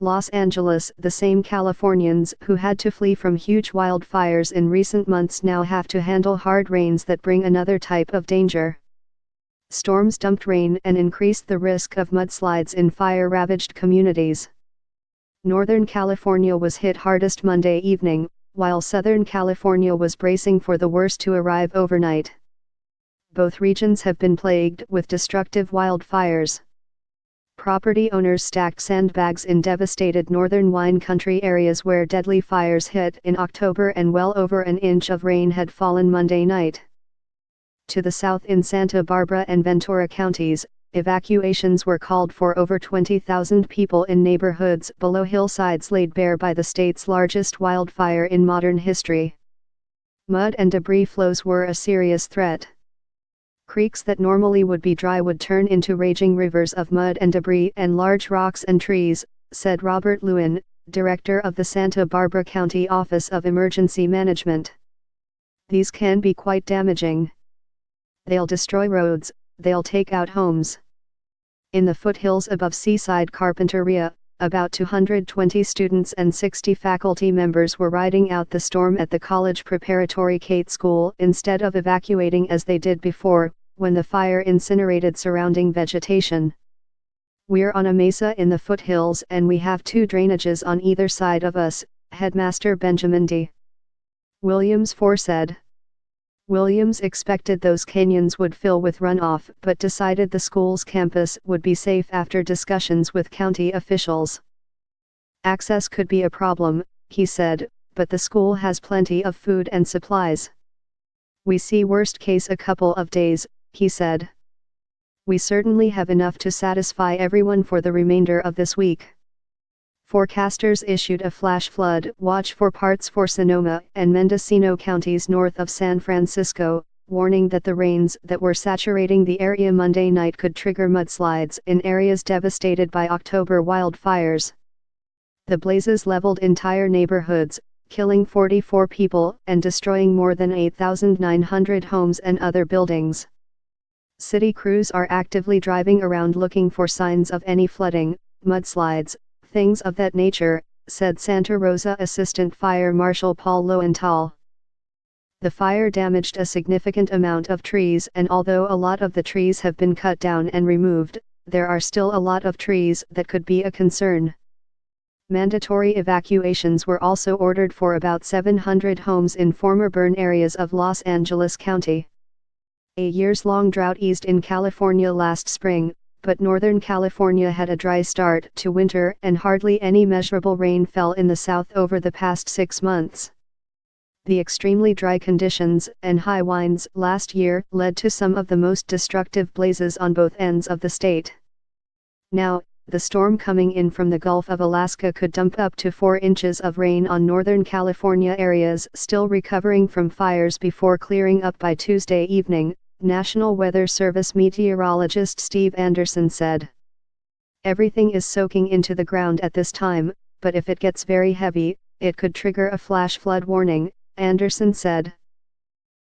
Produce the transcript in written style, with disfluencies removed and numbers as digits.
Los Angeles. The same Californians who had to flee from huge wildfires in recent months now have to handle hard rains that bring another type of danger. Storms dumped rain and increased the risk of mudslides in fire-ravaged communities. Northern California was hit hardest Monday evening, while Southern California was bracing for the worst to arrive overnight. Both regions have been plagued with destructive wildfires. Property owners stacked sandbags in devastated northern wine country areas where deadly fires hit in October, and well over an inch of rain had fallen Monday night. To the south in Santa Barbara and Ventura counties, evacuations were called for over 20,000 people in neighborhoods below hillsides laid bare by the state's largest wildfire in modern history. Mud and debris flows were a serious threat. Creeks that normally would be dry would turn into raging rivers of mud and debris and large rocks and trees, said Robert Lewin, director of the Santa Barbara County Office of Emergency Management. These can be quite damaging. They'll destroy roads, they'll take out homes. In the foothills above Seaside Carpinteria, about 220 students and 60 faculty members were riding out the storm at the college preparatory Kate School instead of evacuating as they did before, when the fire incinerated surrounding vegetation. "We're on a mesa in the foothills and we have 2 drainages on either side of us," Headmaster Benjamin D. Williams said. Williams expected those canyons would fill with runoff but decided the school's campus would be safe after discussions with county officials. "Access could be a problem," he said, "but the school has plenty of food and supplies. We see worst case a couple of days," he said. "We certainly have enough to satisfy everyone for the remainder of this week." Forecasters issued a flash flood watch for parts for Sonoma and Mendocino counties north of San Francisco, warning that the rains that were saturating the area Monday night could trigger mudslides in areas devastated by October wildfires. The blazes leveled entire neighborhoods, killing 44 people and destroying more than 8,900 homes and other buildings. City crews are actively driving around looking for signs of any flooding, mudslides, things of that nature, said Santa Rosa Assistant Fire Marshal Paul Lowenthal. The fire damaged a significant amount of trees, and although a lot of the trees have been cut down and removed, there are still a lot of trees that could be a concern. Mandatory evacuations were also ordered for about 700 homes in former burn areas of Los Angeles County. A years-long drought eased in California last spring, but Northern California had a dry start to winter and hardly any measurable rain fell in the south over the past 6 months. The extremely dry conditions and high winds last year led to some of the most destructive blazes on both ends of the state. Now, the storm coming in from the Gulf of Alaska could dump up to 4 inches of rain on Northern California areas still recovering from fires before clearing up by Tuesday evening, National Weather Service meteorologist Steve Anderson said. "Everything is soaking into the ground at this time, but if it gets very heavy, it could trigger a flash flood warning," Anderson said.